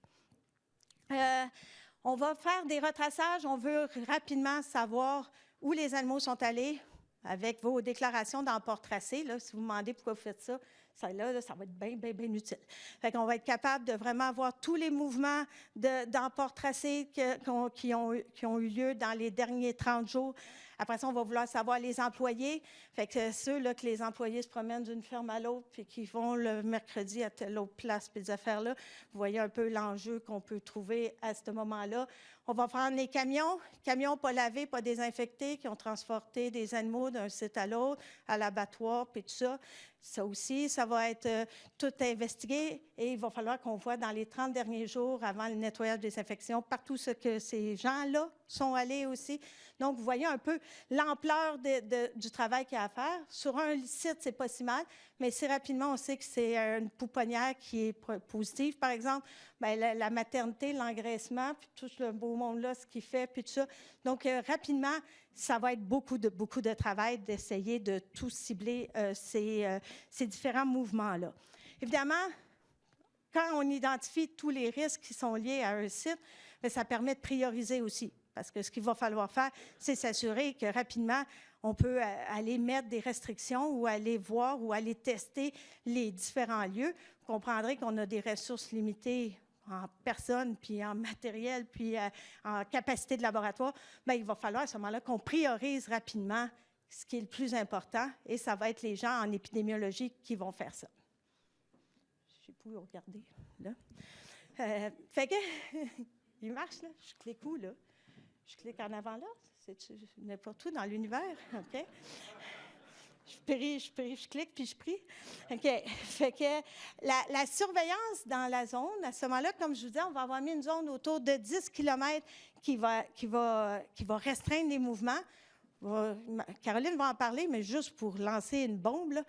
On va faire des retraçages. On veut rapidement savoir où les animaux sont allés, avec vos déclarations d'emport tracé. Là, si vous me demandez pourquoi vous faites ça, ça va être bien, bien, bien utile. Fait qu'on va être capable de vraiment avoir tous les mouvements d'emport tracé qui ont eu lieu dans les derniers 30 jours. Après ça, on va vouloir savoir les employés. Fait que ceux-là que les employés se promènent d'une ferme à l'autre puis qui vont le mercredi à telle autre place, puis des affaires-là, vous voyez un peu l'enjeu qu'on peut trouver à ce moment-là. On va prendre les camions pas lavés, pas désinfectés, qui ont transporté des animaux d'un site à l'autre, à l'abattoir, puis tout ça. Ça aussi, ça va être tout investigué et il va falloir qu'on voit dans les 30 derniers jours, avant le nettoyage des infections, partout ce que ces gens-là sont allés aussi. Donc, vous voyez un peu l'ampleur du travail qu'il y a à faire. Sur un site, c'est pas si mal, mais si rapidement on sait que c'est une pouponnière qui est positive, par exemple, bien, la maternité, l'engraissement, puis tout le beau monde-là, ce qu'il fait, puis tout ça. Donc, rapidement, ça va être beaucoup de travail d'essayer de tout cibler ces différents mouvements-là. Évidemment, quand on identifie tous les risques qui sont liés à un site, bien, ça permet de prioriser aussi. Parce que ce qu'il va falloir faire, c'est s'assurer que rapidement, on peut aller mettre des restrictions ou aller voir ou aller tester les différents lieux. Vous comprendrez qu'on a des ressources limitées en personnes, puis en matériel, puis en capacité de laboratoire. Bien, il va falloir à ce moment-là qu'on priorise rapidement ce qui est le plus important, et ça va être les gens en épidémiologie qui vont faire ça. Je ne sais pas où regarder, là. Fait que, il marche, là. Je clique où, là? Je clique en avant, là. C'est n'importe où dans l'univers, OK? Je clique, puis je prie. OK. Fait que la surveillance dans la zone, à ce moment-là, comme je vous dis, on va avoir mis une zone autour de 10 km qui va restreindre les mouvements. Caroline va en parler, mais juste pour lancer une bombe, là,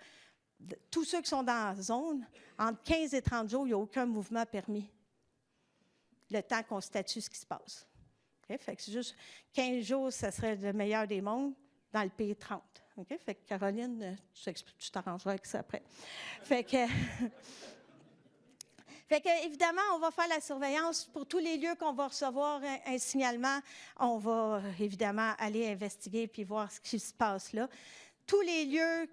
tous ceux qui sont dans la zone, entre 15 et 30 jours, il n'y a aucun mouvement permis. Le temps qu'on statue ce qui se passe. Okay? Fait que c'est juste 15 jours, ça serait le meilleur des mondes, dans le pays 30. Okay? Fait que Caroline, tu t'arrangeras avec ça après. Fait que, évidemment, on va faire la surveillance pour tous les lieux qu'on va recevoir un signalement. On va évidemment aller investiguer puis voir ce qui se passe là. Tous les lieux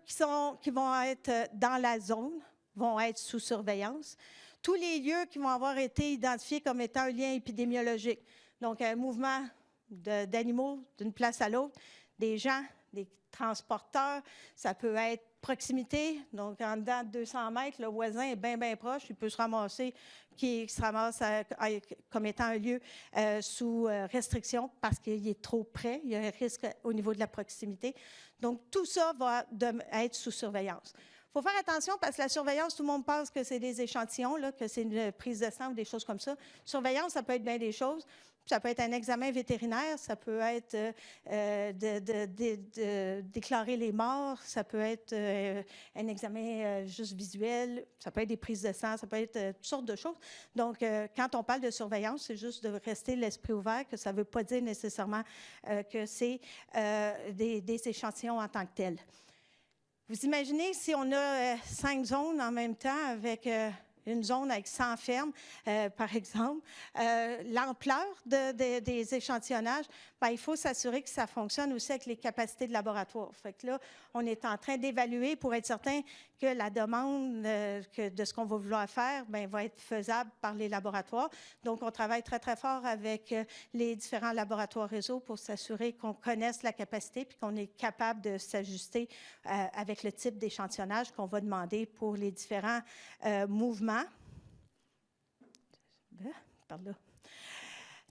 qui vont être dans la zone vont être sous surveillance. tous les lieux qui vont avoir été identifiés comme étant un lien épidémiologique. Donc, un mouvement d'animaux d'une place à l'autre, des gens, des transporteurs, ça peut être proximité, donc en dedans de 200 mètres, le voisin est bien, bien proche, il peut se ramasser, qui se ramasse comme étant un lieu sous restriction parce qu'il est trop près, il y a un risque au niveau de la proximité. Donc, tout ça va être sous surveillance. Il faut faire attention parce que la surveillance, tout le monde pense que c'est des échantillons, là, que c'est une prise de sang ou des choses comme ça. Surveillance, ça peut être bien des choses. Ça peut être un examen vétérinaire, ça peut être déclarer les morts, ça peut être un examen juste visuel, ça peut être des prises de sang, ça peut être toutes sortes de choses. Donc, quand on parle de surveillance, c'est juste de rester l'esprit ouvert, que ça ne veut pas dire nécessairement que c'est des échantillons en tant que tels. Vous imaginez si on a 5 zones en même temps avec une zone avec 100 fermes, par exemple, l'ampleur des échantillonnages, bien, il faut s'assurer que ça fonctionne aussi avec les capacités de laboratoire. Fait que là, on est en train d'évaluer pour être certain que la demande de ce qu'on va vouloir faire bien, va être faisable par les laboratoires. Donc, on travaille très, très fort avec les différents laboratoires réseau pour s'assurer qu'on connaisse la capacité puis qu'on est capable de s'ajuster avec le type d'échantillonnage qu'on va demander pour les différents mouvements. Par là.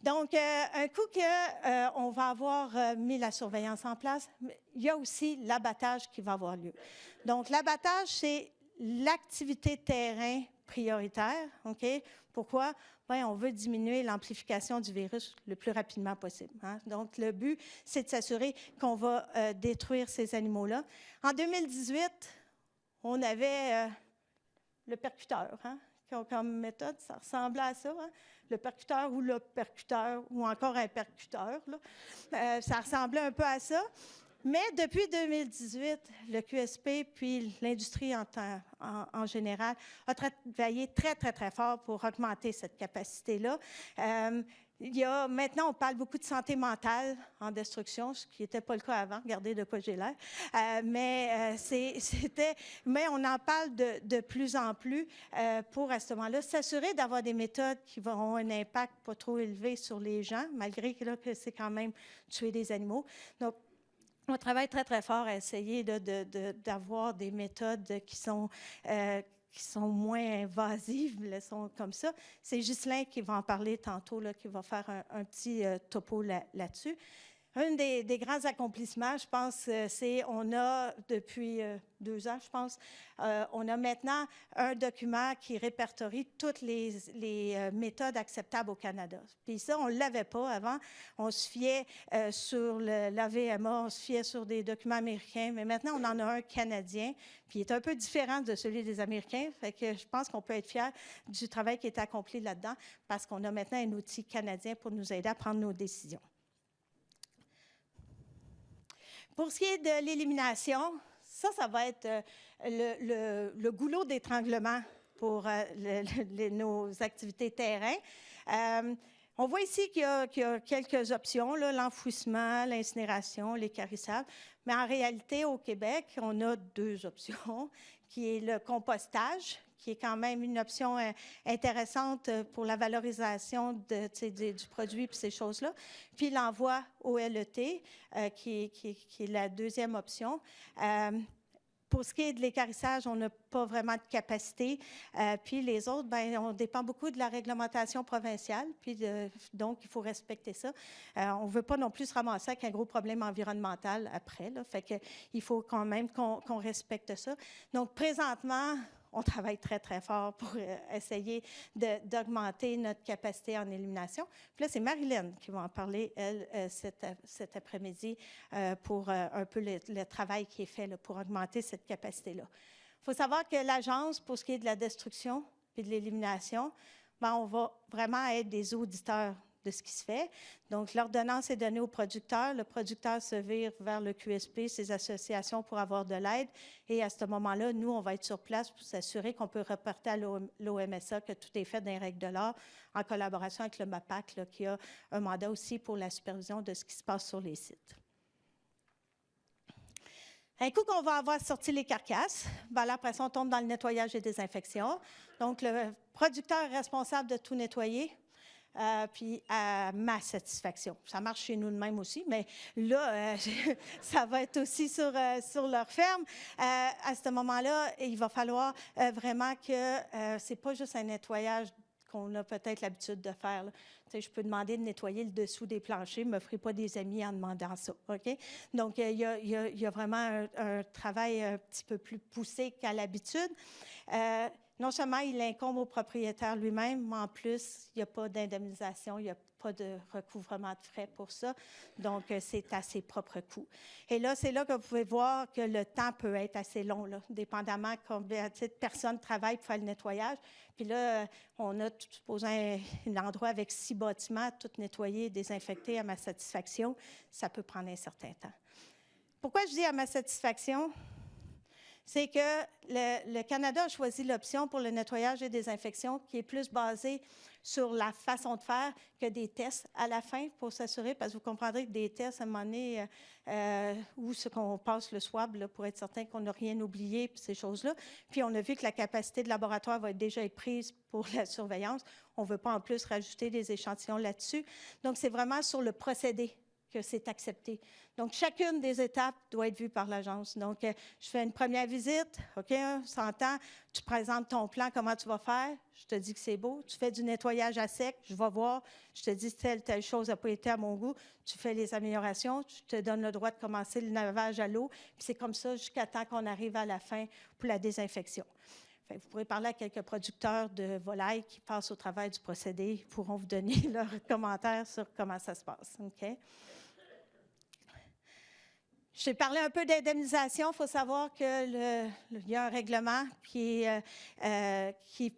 Donc, un coup qu'on va avoir mis la surveillance en place, il y a aussi l'abattage qui va avoir lieu. Donc, l'abattage, c'est l'activité terrain prioritaire. OK? Pourquoi? Bien, on veut diminuer l'amplification du virus le plus rapidement possible. Hein? Donc, le but, c'est de s'assurer qu'on va détruire ces animaux-là. En 2018, on avait le percuteur, hein? Comme méthode, ça ressemblait à ça, hein? Le percuteur ou le percuteur, ou encore un percuteur. Là. Ça ressemblait un peu à ça. Mais depuis 2018, le QSP puis l'industrie en général a travaillé très, très, très fort pour augmenter cette capacité-là. Maintenant, on parle beaucoup de santé mentale en destruction, ce qui n'était pas le cas avant. Regardez de quoi j'ai l'air. Mais on en parle de plus en plus pour, à ce moment-là, s'assurer d'avoir des méthodes qui vont avoir un impact pas trop élevé sur les gens, malgré que c'est quand même tuer des animaux. Donc, on travaille très, très fort à essayer d'avoir des méthodes qui sont moins invasives, sont comme ça. C'est Ghislain qui va en parler tantôt, là, qui va faire un petit topo là-dessus. Un des grands accomplissements, je pense, c'est on a, depuis 2 ans, je pense, on a maintenant un document qui répertorie toutes les méthodes acceptables au Canada. Puis ça, on ne l'avait pas avant. On se fiait sur l'AVMA, on se fiait sur des documents américains, mais maintenant, on en a un canadien, puis il est un peu différent de celui des Américains. Fait que je pense qu'on peut être fiers du travail qui est accompli là-dedans, parce qu'on a maintenant un outil canadien pour nous aider à prendre nos décisions. Pour ce qui est de l'élimination, ça va être le goulot d'étranglement pour nos activités terrain. On voit ici qu'il y a quelques options, l'enfouissement, l'incinération, l'équarrissage. Mais en réalité, au Québec, on a 2 options, qui est le compostage, qui est quand même une option intéressante pour la valorisation du produit et ces choses-là. Puis l'envoi au LET, qui est la 2e option. Pour ce qui est de l'équarrissage, on n'a pas vraiment de capacité. Puis les autres, bien, on dépend beaucoup de la réglementation provinciale. Puis donc, il faut respecter ça. On ne veut pas non plus se ramasser avec un gros problème environnemental après. Là, fait qu'il faut quand même qu'on respecte ça. Donc, présentement, on travaille très, très fort pour essayer d'augmenter notre capacité en élimination. Puis là, c'est Marilyn qui va en parler, elle, cet après-midi, pour un peu le travail qui est fait là, pour augmenter cette capacité-là. Il faut savoir que l'Agence, pour ce qui est de la destruction et de l'élimination, bien, on va vraiment être des auditeurs de ce qui se fait. Donc, l'ordonnance est donnée au producteur. Le producteur se vire vers le QSP, ses associations pour avoir de l'aide. Et à ce moment-là, nous, on va être sur place pour s'assurer qu'on peut reporter à l'OMSA que tout est fait dans les règles de l'art en collaboration avec le MAPAC, là, qui a un mandat aussi pour la supervision de ce qui se passe sur les sites. Un coup qu'on va avoir sorti les carcasses, ben là, après ça, on tombe dans le nettoyage et désinfection. Donc, le producteur est responsable de tout nettoyer, puis à ma satisfaction. Ça marche chez nous de même aussi, mais là, ça va être aussi sur leur ferme. À ce moment-là, il va falloir vraiment que c'est pas juste un nettoyage qu'on a peut-être l'habitude de faire. Là. Tu sais, je peux demander de nettoyer le dessous des planchers, je ne me ferai pas des amis en demandant ça. OK? Donc, il y a vraiment un travail un petit peu plus poussé qu'à l'habitude. Non seulement il incombe au propriétaire lui-même, mais en plus, il n'y a pas d'indemnisation, il n'y a pas de recouvrement de frais pour ça. Donc, c'est à ses propres coûts. Et là, c'est là que vous pouvez voir que le temps peut être assez long, là, dépendamment combien de personnes travaillent pour faire le nettoyage. Puis là, on a supposé un endroit avec 6 bâtiments, tout nettoyé, désinfecté à ma satisfaction. Ça peut prendre un certain temps. Pourquoi je dis à ma satisfaction? C'est que le Canada a choisi l'option pour le nettoyage et désinfection qui est plus basée sur la façon de faire que des tests à la fin pour s'assurer, parce que vous comprendrez que des tests, à un moment donné, où ce qu'on passe le swab là, pour être certain qu'on n'a rien oublié, puis ces choses-là. Puis on a vu que la capacité de laboratoire va déjà être prise pour la surveillance. On ne veut pas en plus rajouter des échantillons là-dessus. Donc, c'est vraiment sur le procédé que c'est accepté. Donc, chacune des étapes doit être vue par l'agence. Donc, je fais une première visite, OK, on s'entend, tu présentes ton plan, comment tu vas faire, je te dis que c'est beau, tu fais du nettoyage à sec, je vais voir, je te dis telle chose n'a pas été à mon goût, tu fais les améliorations, je te donne le droit de commencer le lavage à l'eau, puis c'est comme ça jusqu'à temps qu'on arrive à la fin pour la désinfection. Vous pourrez parler à quelques producteurs de volailles qui passent au travail du procédé. Ils pourront vous donner leurs commentaires sur comment ça se passe. OK? J'ai parlé un peu d'indemnisation. Il faut savoir qu'il y a un règlement qui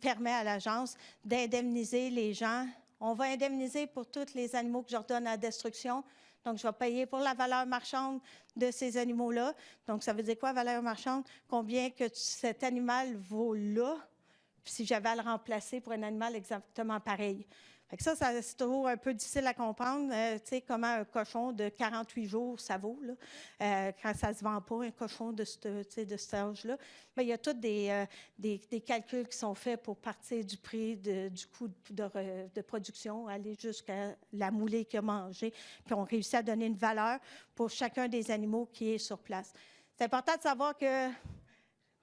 permet à l'agence d'indemniser les gens. On va indemniser pour tous les animaux que j'ordonne à destruction. Donc, je vais payer pour la valeur marchande de ces animaux-là. Donc, ça veut dire quoi, valeur marchande? Combien que cet animal vaut là, si j'avais à le remplacer pour un animal exactement pareil. Fait que ça, c'est toujours un peu difficile à comprendre. Tu sais, comment un cochon de 48 jours, ça vaut, là, quand ça ne se vend pas, un cochon de cet âge-là. Mais il y a tous des calculs qui sont faits pour partir du prix, du coût de production, aller jusqu'à la moulée qu'il a mangée. Puis on réussit à donner une valeur pour chacun des animaux qui est sur place. C'est important de savoir que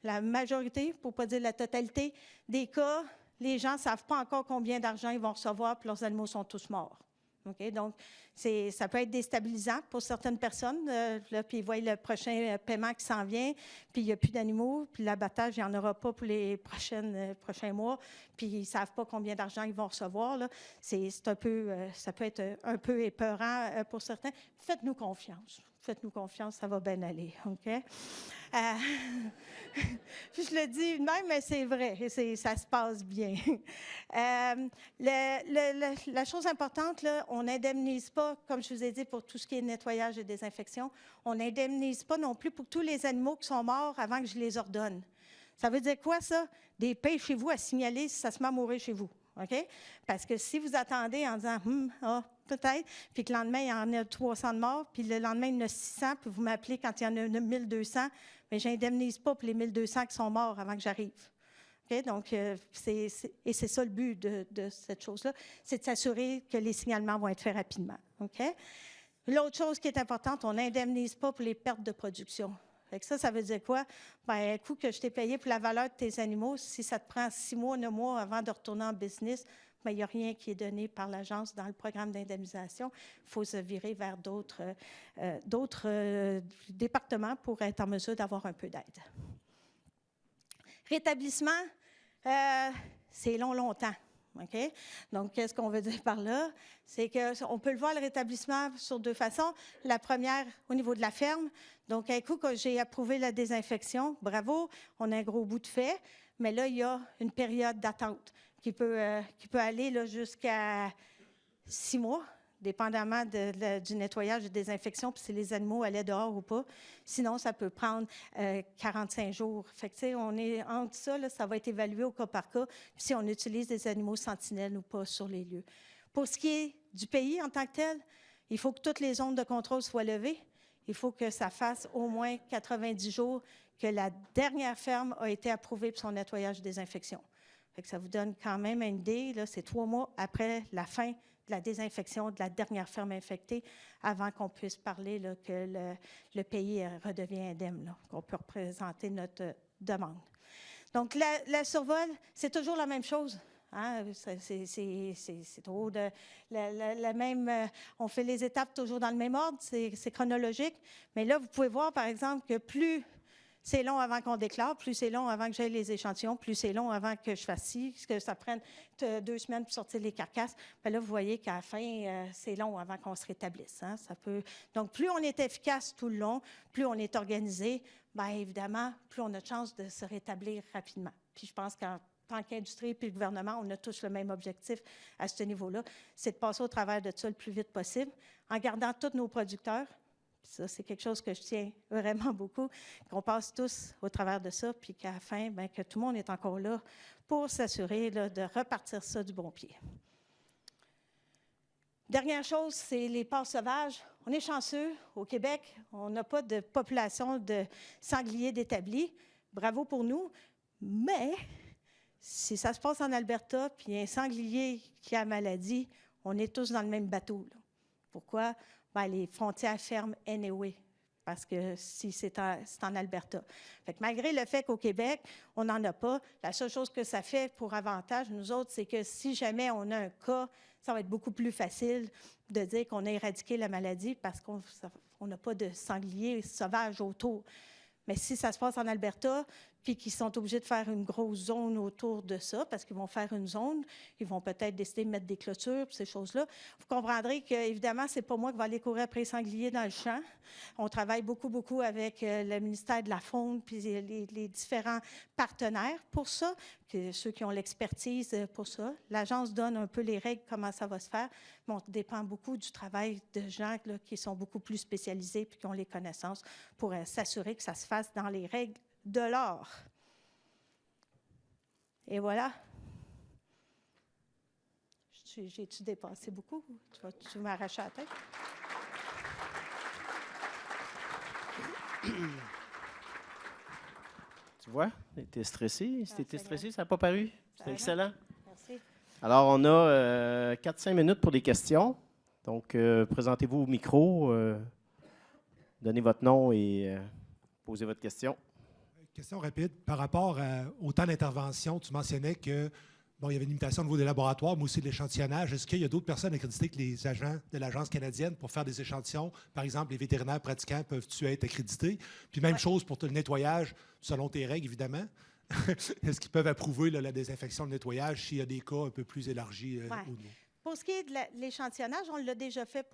la majorité, pour ne pas dire la totalité, des cas, les gens ne savent pas encore combien d'argent ils vont recevoir, puis leurs animaux sont tous morts. Okay? Donc, ça peut être déstabilisant pour certaines personnes. Là, puis ils voient le prochain paiement qui s'en vient, puis il n'y a plus d'animaux, puis l'abattage, il n'y en aura pas pour les prochains mois, puis ils ne savent pas combien d'argent ils vont recevoir. Là. Ça peut être un peu épeurant pour certains. Faites-nous confiance. Faites-nous confiance, ça va bien aller. OK? Je le dis même, mais c'est vrai, ça se passe bien. La chose importante, là, on n'indemnise pas, comme je vous ai dit, pour tout ce qui est nettoyage et désinfection, on n'indemnise pas non plus pour tous les animaux qui sont morts avant que je les ordonne. Ça veut dire quoi, ça? Des paix chez vous à signaler si ça se met à mourir chez vous. OK? Parce que si vous attendez en disant peut-être, puis que le lendemain, il y en a 300 de morts, puis le lendemain, il y en a 600, puis vous m'appelez quand il y en a 1200, mais je n'indemnise pas pour les 1200 qui sont morts avant que j'arrive. Okay? Donc, c'est ça le but de cette chose-là, c'est de s'assurer que les signalements vont être faits rapidement. Okay? L'autre chose qui est importante, on n'indemnise pas pour les pertes de production. Fait que ça veut dire quoi? Bien, un coup que je t'ai payé pour la valeur de tes animaux, si ça te prend 6 mois, 9 mois avant de retourner en business, bien, il n'y a rien qui est donné par l'agence dans le programme d'indemnisation. Il faut se virer vers d'autres départements pour être en mesure d'avoir un peu d'aide. Rétablissement, c'est longtemps. Okay? Donc, qu'est-ce qu'on veut dire par là? C'est qu'on peut le voir, le rétablissement, sur 2 façons. La première, au niveau de la ferme. Donc, un coup que j'ai approuvé la désinfection, bravo, on a un gros bout de fait. Mais là, il y a une période d'attente qui peut aller là, jusqu'à 6 mois, dépendamment du nettoyage et des infections, puis si les animaux allaient dehors ou pas. Sinon, ça peut prendre 45 jours. Fait que, tu sais, on est entre ça, là, ça va être évalué au cas par cas, puis si on utilise des animaux sentinelles ou pas sur les lieux. Pour ce qui est du pays en tant que tel, il faut que toutes les zones de contrôle soient levées. il faut que ça fasse au moins 90 jours que la dernière ferme a été approuvée pour son nettoyage et désinfection. Fait que ça vous donne quand même une idée, là, c'est 3 mois après la fin de la désinfection de la dernière ferme infectée avant qu'on puisse parler là, que le pays redevient indemne, qu'on peut représenter notre demande. Donc, le survol, c'est toujours la même chose. Hein? C'est toujours la même... on fait les étapes toujours dans le même ordre, c'est chronologique. Mais là, vous pouvez voir, par exemple, que plus c'est long avant qu'on déclare, plus c'est long avant que j'aille les échantillons, plus c'est long avant que je fasse ci, que ça prenne 2 semaines pour sortir les carcasses. Bien là, vous voyez qu'à la fin, c'est long avant qu'on se rétablisse. Hein? Donc, plus on est efficace tout le long, plus on est organisé, bien évidemment, plus on a de chances de se rétablir rapidement. Puis je pense qu'en tant qu'industrie puis le gouvernement, on a tous le même objectif à ce niveau-là, c'est de passer au travers de ça le plus vite possible, en gardant tous nos producteurs. Ça, c'est quelque chose que je tiens vraiment beaucoup, qu'on passe tous au travers de ça, puis qu'à la fin, bien, que tout le monde est encore là pour s'assurer là, de repartir ça du bon pied. Dernière chose, c'est les passes sauvages. On est chanceux au Québec, on n'a pas de population de sangliers d'établis. Bravo pour nous, mais si ça se passe en Alberta, puis il y a un sanglier qui a la maladie, on est tous dans le même bateau. Là. Pourquoi? Bien, les frontières ferment anyway, parce que si c'est en Alberta. Fait que malgré le fait qu'au Québec, on n'en a pas, la seule chose que ça fait pour avantage, nous autres, c'est que si jamais on a un cas, ça va être beaucoup plus facile de dire qu'on a éradiqué la maladie parce qu'on n'a pas de sangliers sauvages autour. Mais si ça se passe en Alberta, puis qu'ils sont obligés de faire une grosse zone autour de ça, parce qu'ils vont faire une zone, ils vont peut-être décider de mettre des clôtures, ces choses-là. Vous comprendrez qu'évidemment, ce n'est pas moi qui vais aller courir après les sangliers dans le champ. On travaille beaucoup, beaucoup avec le ministère de la Faune, puis les différents partenaires pour ça, ceux qui ont l'expertise pour ça. L'agence donne un peu les règles, comment ça va se faire, mais on dépend beaucoup du travail de gens là, qui sont beaucoup plus spécialisés puis qui ont les connaissances pour s'assurer que ça se fasse dans les règles de l'art. Et voilà. J'ai-tu dépassé beaucoup? Tu m'arraches la tête? Tu vois, tu étais stressé. Si tu étais stressé, ça n'a pas paru. C'était excellent. Merci. Alors, on a 4-5 minutes pour des questions. Donc, présentez-vous au micro, donnez votre nom et posez votre question. Question rapide. Par rapport au temps d'intervention, tu mentionnais que bon, il y avait une limitation au niveau des laboratoires, mais aussi de l'échantillonnage. Est-ce qu'il y a d'autres personnes accréditées que les agents de l'Agence canadienne pour faire des échantillons? Par exemple, les vétérinaires pratiquants peuvent-tu être accrédités? Puis même chose pour le nettoyage, selon tes règles, évidemment. Est-ce qu'ils peuvent approuver la désinfection, le nettoyage, s'il y a des cas un peu plus élargis au niveau? Pour ce qui est de l'échantillonnage, on l'a déjà fait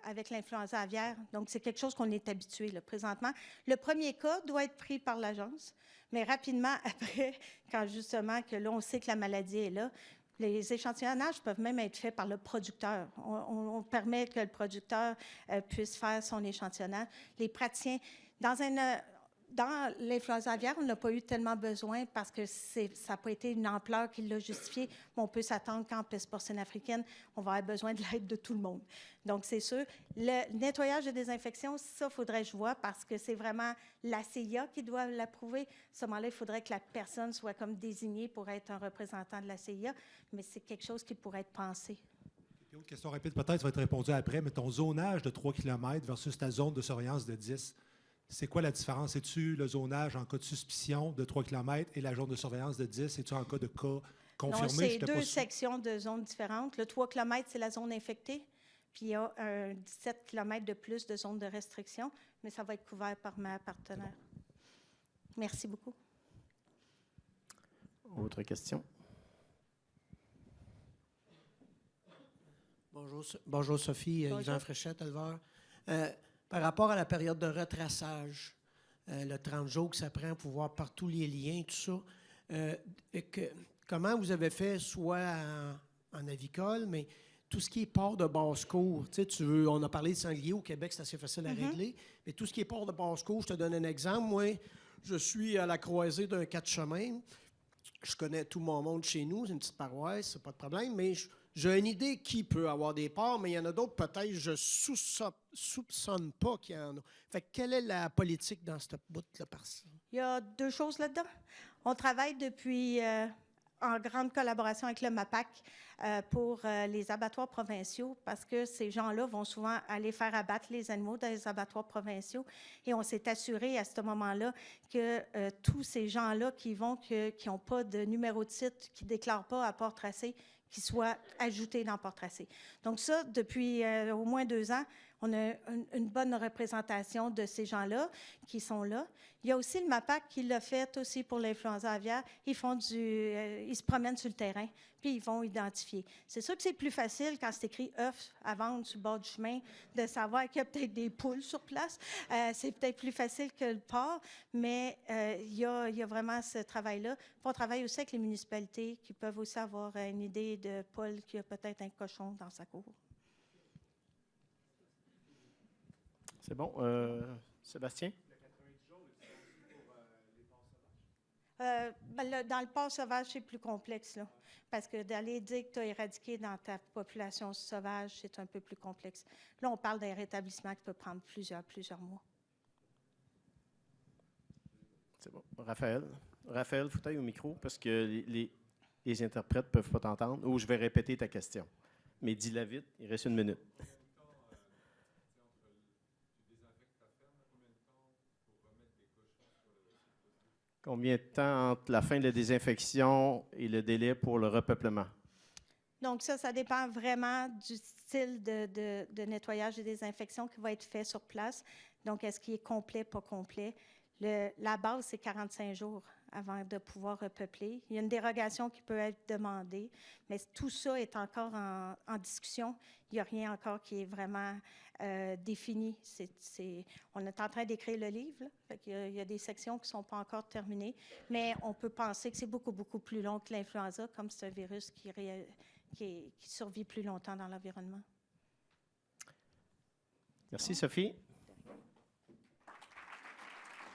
avec l'influenza aviaire. Donc, c'est quelque chose qu'on est habitué là, présentement. Le premier cas doit être pris par l'agence, mais rapidement après, quand justement que là, on sait que la maladie est là, les échantillonnages peuvent même être faits par le producteur. On permet que le producteur puisse faire son échantillonnage. Les praticiens, dans l'influenza aviaire, on n'a pas eu tellement besoin parce que ça n'a pas été une ampleur qui l'a justifié. Mais on peut s'attendre qu'en peste porcine africaine, on va avoir besoin de l'aide de tout le monde. Donc, c'est sûr. Le nettoyage et désinfection, ça, il faudrait que je vois parce que c'est vraiment la CIA qui doit l'approuver. À ce moment-là, il faudrait que la personne soit comme désignée pour être un représentant de la CIA, mais c'est quelque chose qui pourrait être pensé. Une autre question rapide, peut-être, ça va être répondu après, mais ton zonage de 3 km versus ta zone de surveillance de 10, c'est quoi la différence? Es-tu le zonage en cas de suspicion de 3 km et la zone de surveillance de 10? Es-tu en cas de cas confirmé? Non, c'est deux sections de zones différentes. Le 3 km, c'est la zone infectée, puis il y a un 17 km de plus de zone de restriction, mais ça va être couvert par ma partenaire. Merci beaucoup. Autre question? Bonjour Sophie, Yvan Fréchette, éleveur. Par rapport à la période de retraçage, le 30 jours que ça prend pour voir partout les liens, tout ça, comment vous avez fait, soit en avicole, mais tout ce qui est port de basse-cour, on a parlé de sanglier au Québec, c'est assez facile à régler, mais tout ce qui est port de basse-cour, je te donne un exemple. Moi, je suis à la croisée d'un 4 chemins. Je connais tout mon monde chez nous, c'est une petite paroisse, c'est pas de problème, mais j'ai une idée qui peut avoir des porcs, mais il y en a d'autres, peut-être, je soupçonne pas qu'il y en a. Fait que quelle est la politique dans cette bout-là par ça? Il y a 2 choses là-dedans. On travaille depuis, en grande collaboration avec le MAPAC pour les abattoirs provinciaux parce que ces gens-là vont souvent aller faire abattre les animaux dans les abattoirs provinciaux. Et on s'est assuré à ce moment-là que tous ces gens-là qui n'ont pas de numéro de site, qui ne déclarent pas à port tracé, qui soient ajoutés dans port tracé. Donc ça, depuis au moins 2 ans, on a une bonne représentation de ces gens-là qui sont là. Il y a aussi le MAPAC qui l'a fait aussi pour l'influenza aviaire. Ils se promènent sur le terrain, puis ils vont identifier. C'est sûr que c'est plus facile quand c'est écrit œufs à vendre sur le bord du chemin, de savoir qu'il y a peut-être des poules sur place. C'est peut-être plus facile que le porc, mais il y a vraiment ce travail-là. Puis on travaille aussi avec les municipalités qui peuvent aussi avoir une idée de Paul qui a peut-être un cochon dans sa cour. C'est bon. Sébastien? Dans le porc sauvage, c'est plus complexe, là, parce que d'aller dire que tu as éradiqué dans ta population sauvage, c'est un peu plus complexe. Là, on parle d'un rétablissement qui peut prendre plusieurs mois. C'est bon. Raphaël? Raphaël, faut tailler au micro parce que les interprètes ne peuvent pas t'entendre. Ou je vais répéter ta question. Mais dis-la vite, il reste 1 minute. Combien de temps entre la fin de la désinfection et le délai pour le repeuplement? Donc ça dépend vraiment du style de nettoyage et désinfection qui va être fait sur place. Donc, est-ce qu'il est complet, pas complet? La base, c'est 45 jours avant de pouvoir repeupler. Il y a une dérogation qui peut être demandée, mais tout ça est encore en discussion. Il n'y a rien encore qui est vraiment défini. On est en train d'écrire le livre. Il y a des sections qui ne sont pas encore terminées, mais on peut penser que c'est beaucoup, beaucoup plus long que l'influenza, comme c'est un virus qui survit plus longtemps dans l'environnement. Merci, Sophie.